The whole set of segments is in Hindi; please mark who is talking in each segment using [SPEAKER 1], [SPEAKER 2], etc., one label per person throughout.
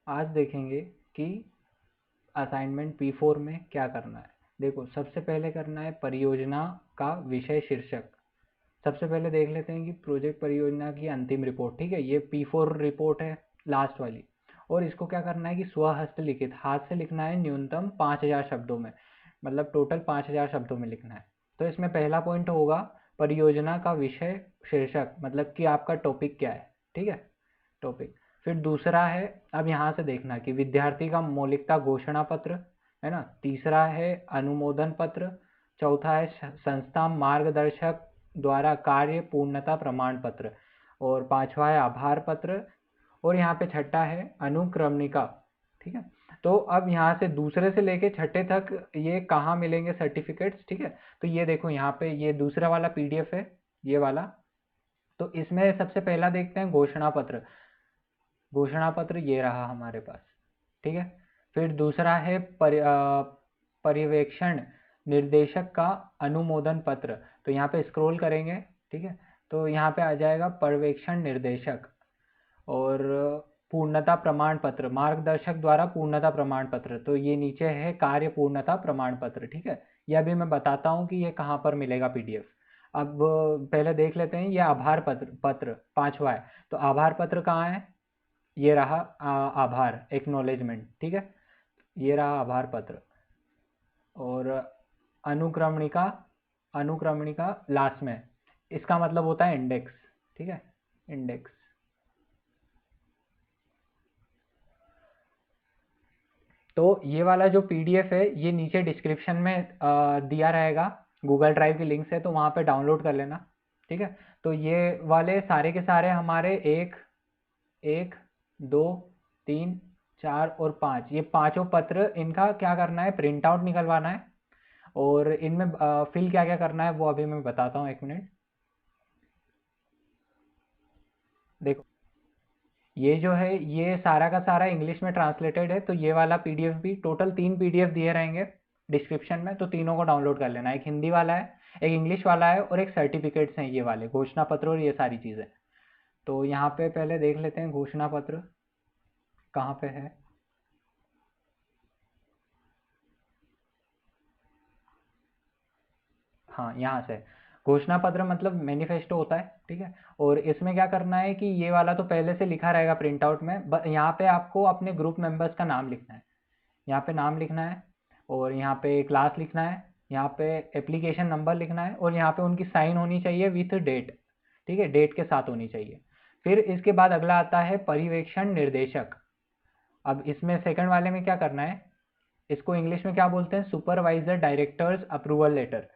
[SPEAKER 1] आज देखेंगे कि असाइनमेंट P4 में क्या करना है। देखो, सबसे पहले करना है परियोजना का विषय शीर्षक। सबसे पहले देख लेते हैं कि प्रोजेक्ट परियोजना की अंतिम रिपोर्ट, ठीक है, ये P4 रिपोर्ट है, लास्ट वाली। और इसको क्या करना है कि स्वहस्त लिखित, हाथ से लिखना है, न्यूनतम 5000 शब्दों में, मतलब टोटल 5000 शब्दों में लिखना है। तो इसमें पहला पॉइंट होगा परियोजना का विषय शीर्षक, मतलब कि आपका टॉपिक क्या है, ठीक है, टॉपिक। फिर दूसरा है, अब यहाँ से देखना कि विद्यार्थी का मौलिकता घोषणा पत्र, है ना। तीसरा है अनुमोदन पत्र। चौथा है संस्था मार्गदर्शक द्वारा कार्य पूर्णता प्रमाण पत्र। और पांचवा है आभार पत्र। और यहाँ पे छठा है अनुक्रमणिका, ठीक है। तो अब यहाँ से दूसरे से लेके छठे तक ये कहाँ मिलेंगे सर्टिफिकेट्स, ठीक है। तो ये देखो, यहाँ पे ये दूसरा वाला PDF है, ये वाला। तो इसमें सबसे पहला देखते हैं घोषणा पत्र। घोषणा पत्र ये रहा हमारे पास, ठीक है। फिर दूसरा है पर्यवेक्षण निर्देशक का अनुमोदन पत्र। तो यहाँ पे स्क्रॉल करेंगे, ठीक है, तो यहाँ पे आ जाएगा पर्यवेक्षण निर्देशक। और पूर्णता प्रमाण पत्र, मार्गदर्शक द्वारा पूर्णता प्रमाण पत्र, तो ये नीचे है कार्य पूर्णता प्रमाण पत्र, ठीक है। यह भी मैं बताता हूँ कि ये कहाँ पर मिलेगा PDF। अब पहले देख लेते हैं, ये आभार पत्र पांचवा है। तो आभार पत्र कहाँ है, ये रहा आभार एक्नॉलेजमेंट, ठीक है, ये रहा आभार पत्र। और अनुक्रमणिका, अनुक्रमणिका लास्ट में, इसका मतलब होता है इंडेक्स, ठीक है, इंडेक्स। तो ये वाला जो PDF है ये नीचे डिस्क्रिप्शन में दिया रहेगा, गूगल ड्राइव की लिंक से, तो वहाँ पे डाउनलोड कर लेना, ठीक है। तो ये वाले सारे के सारे हमारे एक एक, दो, तीन, चार और पाँच, ये पांचों पत्र, इनका क्या करना है, प्रिंट आउट निकलवाना है। और इनमें फिल क्या क्या करना है वो अभी मैं बताता हूँ, एक मिनट। देखो, ये जो है ये सारा का सारा इंग्लिश में ट्रांसलेटेड है, तो ये वाला PDF भी, टोटल 3 PDF दिए रहेंगे डिस्क्रिप्शन में, तो तीनों को डाउनलोड कर लेना। एक हिंदी वाला है, एक इंग्लिश वाला है, और एक सर्टिफिकेट्स हैं ये वाले, घोषणा पत्र और ये सारी चीज़ें। तो यहाँ पे पहले देख लेते हैं घोषणा पत्र कहाँ पे है। हाँ, यहाँ से घोषणा पत्र मतलब मैनिफेस्टो होता है, ठीक है। और इसमें क्या करना है कि ये वाला तो पहले से लिखा रहेगा प्रिंट आउट में, यहाँ पे आपको अपने ग्रुप मेंबर्स का नाम लिखना है, यहाँ पे नाम लिखना है, और यहाँ पे क्लास लिखना है, यहाँ पे एप्लीकेशन नंबर लिखना है, और यहाँ पे उनकी साइन होनी चाहिए विथ डेट, ठीक है, डेट के साथ होनी चाहिए। फिर इसके बाद अगला आता है पर्यवेक्षण निर्देशक। अब इसमें सेकंड वाले में क्या करना है, इसको इंग्लिश में क्या बोलते हैं, सुपरवाइजर डायरेक्टर्स अप्रूवल लेटर।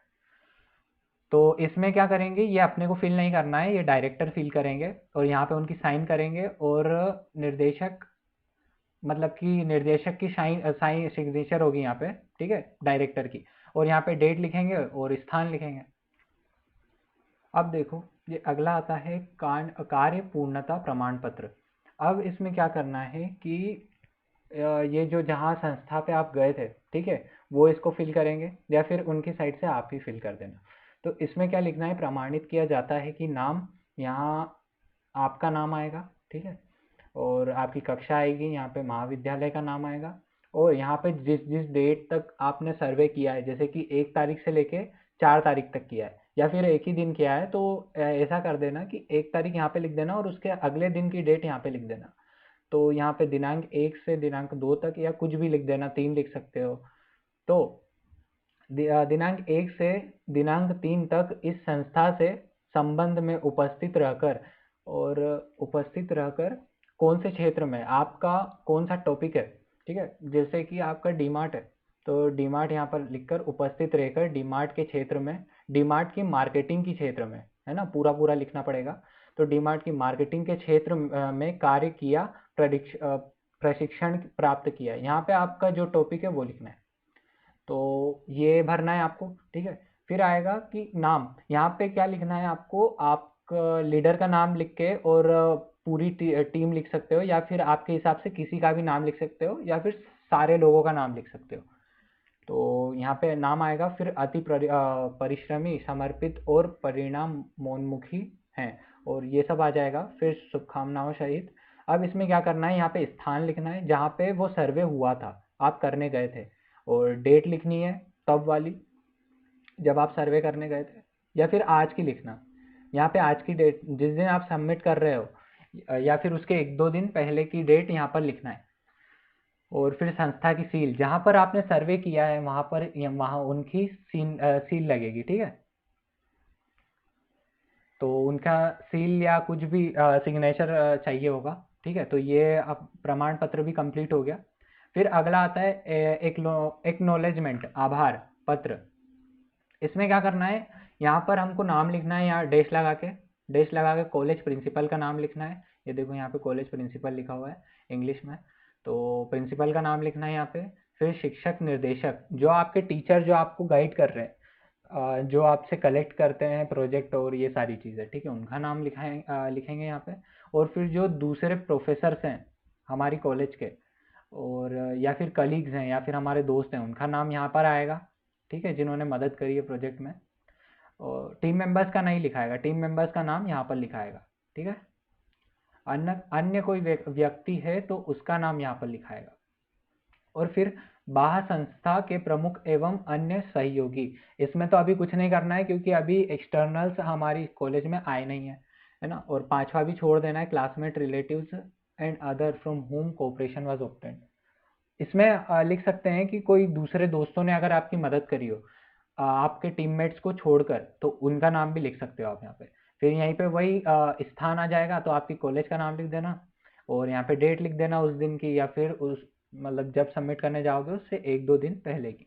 [SPEAKER 1] तो इसमें क्या करेंगे, ये अपने को फिल नहीं करना है, ये डायरेक्टर फिल करेंगे, और यहाँ पे उनकी साइन करेंगे। और निर्देशक, मतलब कि निर्देशक की साइन साइन सिग्नेचर होगी यहाँ पे, ठीक है, डायरेक्टर की। और यहाँ पे डेट लिखेंगे और स्थान लिखेंगे। अब देखो, ये अगला आता है कार्य पूर्णता प्रमाण पत्र। अब इसमें क्या करना है कि ये जो जहाँ संस्था पे आप गए थे, ठीक है, वो इसको फिल करेंगे, या फिर उनकी साइड से आप ही फिल कर देना। तो इसमें क्या लिखना है, प्रमाणित किया जाता है कि नाम, यहाँ आपका नाम आएगा, ठीक है, और आपकी कक्षा आएगी, यहाँ पे महाविद्यालय का नाम आएगा। और यहाँ पे जिस जिस डेट तक आपने सर्वे किया है, जैसे कि 1 तारीख से लेके 4 तारीख तक किया है, या फिर एक ही दिन किया है, तो ऐसा कर देना कि 1 तारीख यहाँ पे लिख देना, और उसके अगले दिन की डेट यहाँ पे लिख देना। तो यहाँ पे दिनांक 1 से दिनांक 2 तक, या कुछ भी लिख देना, 3 लिख सकते हो। तो दिनांक 1 से दिनांक 3 तक इस संस्था से संबंध में उपस्थित रहकर, और उपस्थित रहकर कौन से क्षेत्र में आपका कौन सा टॉपिक है, ठीक है, जैसे कि आपका डीमार्ट है, तो डीमार्ट यहाँ पर लिखकर उपस्थित रहकर डीमार्ट के क्षेत्र में, डीमार्ट की मार्केटिंग की क्षेत्र में, है ना, पूरा पूरा लिखना पड़ेगा। तो डीमार्ट की मार्केटिंग के क्षेत्र में कार्य किया, प्रशिक्षण प्राप्त किया, यहाँ पे आपका जो टॉपिक है वो लिखना है। तो ये भरना है आपको, ठीक है। फिर आएगा कि नाम, यहाँ पे क्या लिखना है आपको, आप लीडर का नाम लिख के, और पूरी टीम लिख सकते हो, या फिर आपके हिसाब से किसी का भी नाम लिख सकते हो, या फिर सारे लोगों का नाम लिख सकते हो। तो यहाँ पे नाम आएगा, फिर परिश्रमी, समर्पित और परिणामोन्मुखी हैं, और ये सब आ जाएगा। फिर शुभकामनाओं सहित अब इसमें क्या करना है, यहाँ पे स्थान लिखना है जहाँ पे वो सर्वे हुआ था, आप करने गए थे, और डेट लिखनी है तब वाली जब आप सर्वे करने गए थे, या फिर आज की लिखना, यहाँ पे आज की डेट जिस दिन आप सबमिट कर रहे हो, या फिर उसके 1-2 दिन पहले की डेट यहाँ पर लिखना है। और फिर संस्था की सील, जहाँ पर आपने सर्वे किया है वहाँ पर वहाँ उनकी सील लगेगी, ठीक है। तो उनका सील या कुछ भी सिग्नेचर चाहिए होगा, ठीक है। तो ये अब प्रमाण पत्र भी कंप्लीट हो गया। फिर अगला आता है एक्नॉलेजमेंट, आभार पत्र। इसमें क्या करना है, यहाँ पर हमको नाम लिखना है, यहाँ डेश लगा के कॉलेज प्रिंसिपल का नाम लिखना है। ये देखो यहाँ पे कॉलेज प्रिंसिपल लिखा हुआ है इंग्लिश में, तो प्रिंसिपल का नाम लिखना है यहाँ पे। फिर शिक्षक निर्देशक, जो आपके टीचर जो आपको गाइड कर रहे हैं, जो आपसे कलेक्ट करते हैं प्रोजेक्ट और ये सारी चीज़ें, ठीक है, उनका नाम लिखेंगे यहाँ पे। और फिर जो दूसरे प्रोफेसर्स हैं हमारी कॉलेज के, और या फिर कलीग्स हैं या फिर हमारे दोस्त हैं, उनका नाम यहाँ पर आएगा, ठीक है, जिन्होंने मदद करी है प्रोजेक्ट में। और टीम मेंबर्स का नहीं लिखाएगा, टीम मेंबर्स का नाम यहाँ पर लिखाएगा, ठीक है। अन्य अन्य कोई व्यक्ति है तो उसका नाम यहाँ पर लिखाएगा। और फिर बाह्य संस्था के प्रमुख एवं अन्य सहयोगी, इसमें तो अभी कुछ नहीं करना है क्योंकि अभी एक्सटर्नल्स हमारी कॉलेज में आए नहीं है ना। और 5वां भी छोड़ देना है, classmate, relatives and other from home cooperation was obtained. इसमें लिख सकते हैं कि कोई दूसरे दोस्तों ने अगर आपकी मदद करी हो आपके टीममेट्स को छोड़कर, तो उनका नाम भी लिख सकते हो आप यहाँ पे। फिर यहीं पे वही स्थान आ जाएगा, तो आपकी कॉलेज का नाम लिख देना, और यहाँ पे डेट लिख देना उस दिन की, या फिर उस मतलब जब सबमिट करने जाओगे उससे 1-2 दिन पहले की।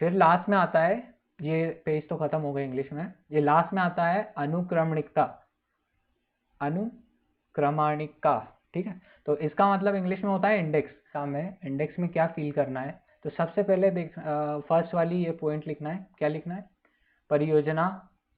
[SPEAKER 1] फिर लास्ट में आता है, ये पेज तो खत्म हो गए इंग्लिश में, ये लास्ट में आता है अनुक्रमणिका, ठीक है। तो इसका मतलब इंग्लिश में होता है इंडेक्स। काम है इंडेक्स में क्या फिल करना है, तो सबसे पहले फर्स्ट वाली ये पॉइंट लिखना है, क्या लिखना है, परियोजना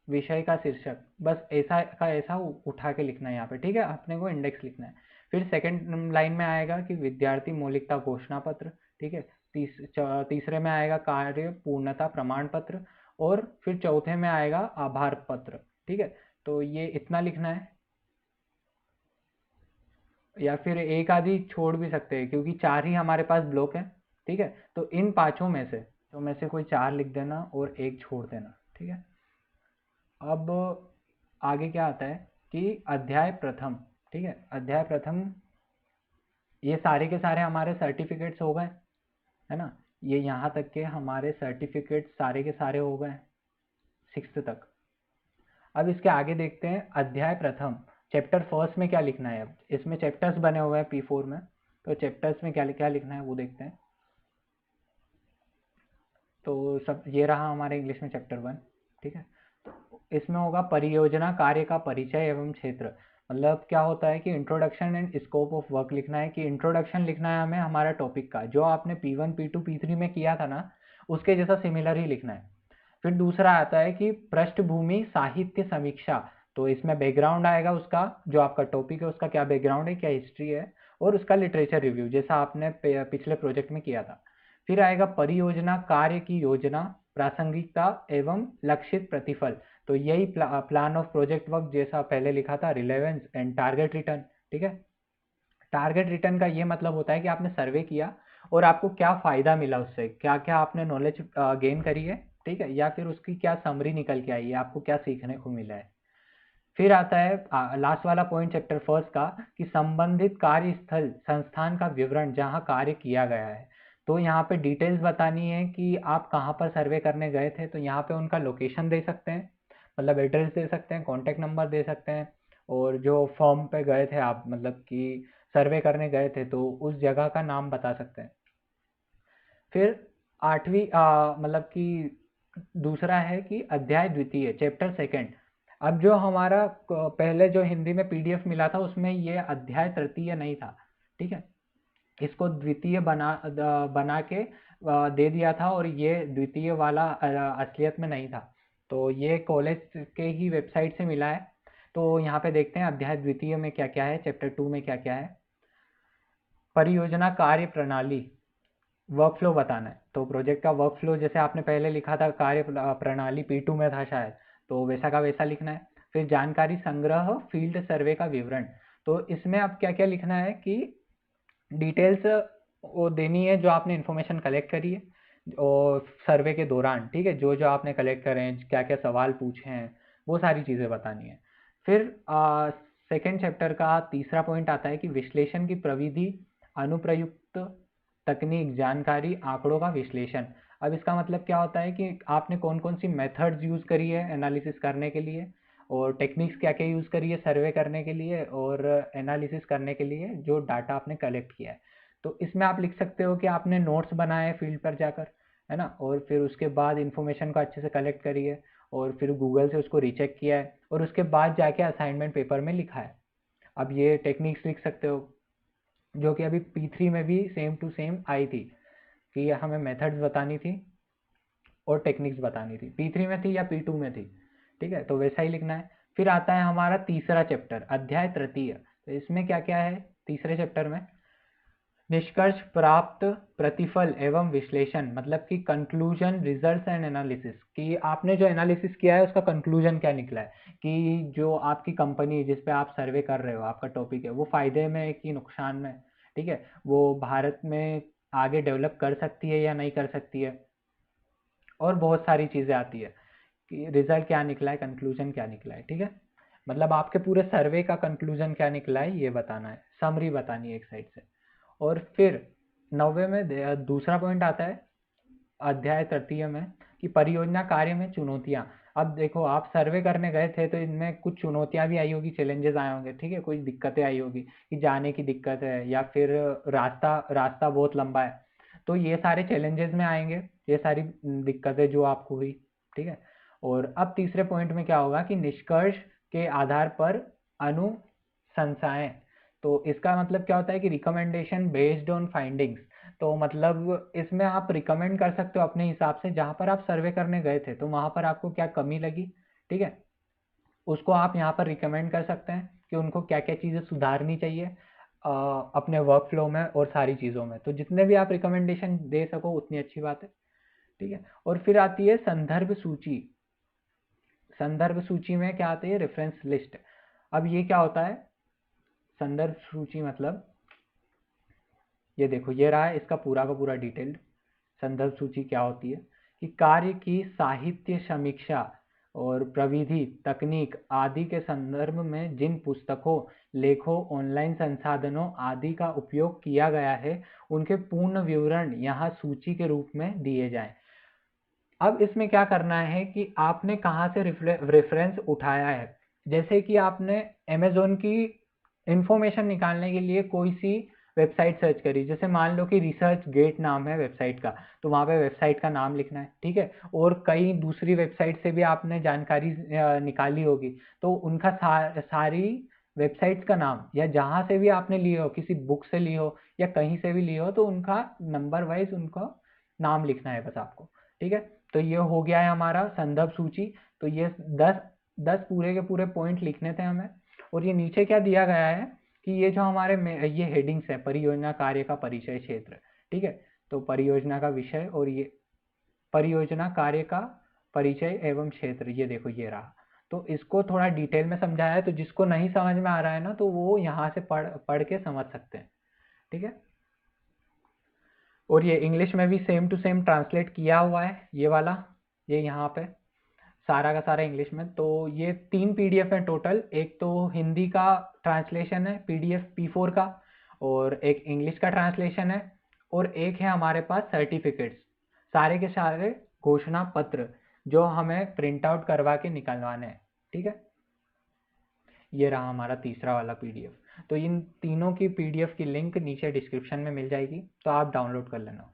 [SPEAKER 1] विषय का शीर्षक, बस ऐसा का ऐसा उठा के लिखना है यहाँ पे, ठीक है, अपने को इंडेक्स लिखना है। फिर सेकंड लाइन में आएगा कि विद्यार्थी मौलिकता घोषणा पत्र, ठीक है। तीसरे में आएगा कार्य पूर्णता प्रमाण पत्र, और फिर चौथे में आएगा आभार पत्र, ठीक है। तो ये इतना लिखना है, या फिर एक आधी छोड़ भी सकते हैं क्योंकि 4 ही हमारे पास ब्लॉक है, ठीक है। तो इन 5 में से कोई 4 लिख देना और एक छोड़ देना, ठीक है। अब आगे क्या आता है कि अध्याय प्रथम, ठीक है, अध्याय प्रथम, ये सारे के सारे हमारे सर्टिफिकेट्स हो गए, है ना। ये यहाँ तक के हमारे सर्टिफिकेट सारे के सारे हो गए 6th तक। अब इसके आगे देखते हैं अध्याय प्रथम, चैप्टर फर्स्ट में क्या लिखना है। अब इसमें चैप्टर्स बने हुए हैं P4 में, तो चैप्टर्स में क्या क्या लिखना है वो देखते हैं। तो सब ये रहा हमारे इंग्लिश में चैप्टर 1, ठीक है। तो इसमें होगा परियोजना कार्य का परिचय एवं क्षेत्र, मतलब क्या होता है कि introduction and scope of work लिखना है, कि इंट्रोडक्शन लिखना है हमें हमारा टॉपिक का, जो आपने P1 P2 P3 में किया था ना, उसके जैसा सिमिलर ही लिखना है। फिर दूसरा आता है कि पृष्ठभूमि साहित्य समीक्षा, तो इसमें बैकग्राउंड आएगा उसका, जो आपका टॉपिक है उसका क्या बैकग्राउंड है, क्या हिस्ट्री है, और उसका लिटरेचर रिव्यू जैसा आपने पिछले प्रोजेक्ट में किया था। फिर आएगा परियोजना कार्य की योजना, प्रासंगिकता एवं लक्षित प्रतिफल, तो यही प्लान ऑफ प्रोजेक्ट वर्क जैसा पहले लिखा था, रिलेवेंस एंड टारगेट रिटर्न, ठीक है। टारगेट रिटर्न का ये मतलब होता है कि आपने सर्वे किया और आपको क्या फ़ायदा मिला उससे, क्या क्या आपने नॉलेज गेन करी है, ठीक है, या फिर उसकी क्या समरी निकल के आई है, आपको क्या सीखने को मिला है। फिर आता है लास्ट वाला पॉइंट चैप्टर फर्स्ट का, कि संबंधित कार्यस्थल संस्थान का विवरण जहाँ कार्य किया गया है, तो यहाँ पे डिटेल्स बतानी है कि आप कहाँ पर सर्वे करने गए थे, तो यहाँ पे उनका लोकेशन दे सकते हैं, मतलब एड्रेस दे सकते हैं, कॉन्टैक्ट नंबर दे सकते हैं, और जो फॉर्म पे गए थे आप, मतलब कि सर्वे करने गए थे, तो उस जगह का नाम बता सकते हैं। फिर 8वीं मतलब कि दूसरा है कि अध्याय द्वितीय, चैप्टर सेकंड। अब जो हमारा पहले जो हिंदी में पीडीएफ मिला था उसमें ये अध्याय तृतीय नहीं था, ठीक है, इसको द्वितीय बना के दे दिया था, और ये द्वितीय वाला असलियत में नहीं था, तो ये कॉलेज के ही वेबसाइट से मिला है। तो यहाँ पे देखते हैं अध्याय द्वितीय में क्या क्या है, चैप्टर 2 में क्या क्या है। परियोजना कार्य प्रणाली, वर्क फ्लो बताना है, तो प्रोजेक्ट का वर्क फ्लो जैसे आपने पहले लिखा था कार्य प्रणाली P2 में था शायद, तो वैसा का वैसा लिखना है। फिर जानकारी संग्रह, फील्ड सर्वे का विवरण, तो इसमें अब क्या क्या लिखना है कि डिटेल्स वो देनी है जो आपने इन्फॉर्मेशन कलेक्ट करी है और सर्वे के दौरान, ठीक है, जो जो आपने कलेक्ट करे हैं, क्या क्या सवाल पूछे हैं, वो सारी चीज़ें बतानी है। फिर सेकेंड चैप्टर का तीसरा पॉइंट आता है कि विश्लेषण की प्रविधि, अनुप्रयुक्त तकनीक, जानकारी, आंकड़ों का विश्लेषण। अब इसका मतलब क्या होता है कि आपने कौन कौन सी मेथड्स यूज़ करी है एनालिसिस करने के लिए, और टेक्निक्स क्या क्या यूज़ करी है सर्वे करने के लिए और एनालिसिस करने के लिए, जो डाटा आपने कलेक्ट किया है। तो इसमें आप लिख सकते हो कि आपने नोट्स बनाए फील्ड पर जाकर, है ना, और फिर उसके बाद इन्फॉर्मेशन को अच्छे से कलेक्ट करी है और फिर गूगल से उसको रीचेक किया है और उसके बाद जाके असाइनमेंट पेपर में लिखा है। अब ये टेक्निक्स लिख सकते हो जो कि अभी P3 में भी सेम टू सेम आई थी कि हमें मेथड्स बतानी थी और टेक्निक्स बतानी थी। P3 में थी या P2 में थी, ठीक है, तो वैसा ही लिखना है। फिर आता है हमारा तीसरा चैप्टर, अध्याय तृतीय। तो इसमें क्या क्या है तीसरे चैप्टर में? निष्कर्ष प्राप्त, प्रतिफल एवं विश्लेषण, मतलब कि कंक्लूजन, रिजल्ट्स एंड एनालिसिस, कि आपने जो एनालिसिस किया है उसका कंक्लूजन क्या निकला है, कि जो आपकी कंपनी जिस पे आप सर्वे कर रहे हो, आपका टॉपिक है, वो फायदे में है कि नुकसान में, ठीक है, वो भारत में आगे डेवलप कर सकती है या नहीं कर सकती है, और बहुत सारी चीज़ें आती है कि रिजल्ट क्या निकला है, कंक्लूजन क्या निकला है, ठीक है, मतलब आपके पूरे सर्वे का कंक्लूजन क्या निकला है ये बताना है, समरी बतानी है एक साइड से। और फिर 90 में दूसरा पॉइंट आता है अध्याय तृतीय में कि परियोजना कार्य में चुनौतियां। अब देखो आप सर्वे करने गए थे तो इनमें कुछ चुनौतियां भी आई होगी, चैलेंजेस आए होंगे, ठीक है, कुछ दिक्कतें आई होगी कि जाने की दिक्कत है या फिर रास्ता रास्ता बहुत लंबा है, तो ये सारे चैलेंजेस में आएंगे, ये सारी दिक्कतें जो आपको हुई, ठीक है। और अब तीसरे पॉइंट में क्या होगा कि निष्कर्ष के आधार पर अनुशंसाएं। तो इसका मतलब क्या होता है कि रिकमेंडेशन बेस्ड ऑन फाइंडिंग्स। तो मतलब इसमें आप रिकमेंड कर सकते हो अपने हिसाब से, जहाँ पर आप सर्वे करने गए थे तो वहाँ पर आपको क्या कमी लगी, ठीक है, उसको आप यहाँ पर रिकमेंड कर सकते हैं कि उनको क्या क्या चीज़ें सुधारनी चाहिए अपने वर्क फ्लो में और सारी चीज़ों में। तो जितने भी आप रिकमेंडेशन दे सको उतनी अच्छी बात है, ठीक है। और फिर आती है संदर्भ सूची। संदर्भ सूची में क्या आती है? Reference list. अब ये क्या होता है संदर्भ सूची? मतलब ये देखो, ये रहा है इसका पूरा का पूरा डिटेल्ड। संदर्भ सूची क्या होती है कि कार्य की साहित्य समीक्षा और प्रविधि, तकनीक आदि के संदर्भ में जिन पुस्तकों, लेखों, ऑनलाइन संसाधनों आदि का उपयोग किया गया है उनके पूर्ण विवरण यहाँ सूची के रूप में दिए जाएं। अब इसमें क्या करना है कि आपने कहाँ से रेफरेंस उठाया है। जैसे कि आपने अमेजोन की इंफॉर्मेशन निकालने के लिए कोई सी वेबसाइट सर्च करी, जैसे मान लो कि रिसर्च गेट नाम है वेबसाइट का, तो वहाँ पे वेबसाइट का नाम लिखना है, ठीक है। और कई दूसरी वेबसाइट से भी आपने जानकारी निकाली होगी, तो उनका सारी वेबसाइट्स का नाम, या जहाँ से भी आपने ली हो, किसी बुक से ली हो या कहीं से भी ली हो, तो उनका नंबर वाइज उनका नाम लिखना है बस आपको, ठीक है। तो ये हो गया है हमारा संदर्भ सूची। तो ये 10 पूरे के पूरे पॉइंट लिखने थे हमें। और ये नीचे क्या दिया गया है कि ये जो हमारे ये हेडिंग्स है, परियोजना कार्य का परिचय क्षेत्र, ठीक है। तो परियोजना का विषय और ये परियोजना कार्य का परिचय एवं क्षेत्र, ये देखो ये रहा। तो इसको थोड़ा डिटेल में समझाया है, तो जिसको नहीं समझ में आ रहा है ना, तो वो यहाँ से पढ़ के समझ सकते हैं, ठीक है। और ये इंग्लिश में भी सेम टू सेम ट्रांसलेट किया हुआ है, ये वाला, ये यहाँ पे सारा का सारा इंग्लिश में। तो ये 3 पीडीएफ है टोटल। एक तो हिंदी का ट्रांसलेशन है पीडीएफ P4 का, और एक इंग्लिश का ट्रांसलेशन है, और एक है हमारे पास सर्टिफिकेट्स, सारे के सारे घोषणा पत्र जो हमें प्रिंट आउट करवा के निकलवाने हैं, ठीक है। ये रहा हमारा तीसरा वाला पीडीएफ। तो इन तीनों की पीडीएफ की लिंक नीचे डिस्क्रिप्शन में मिल जाएगी, तो आप डाउनलोड कर लेना।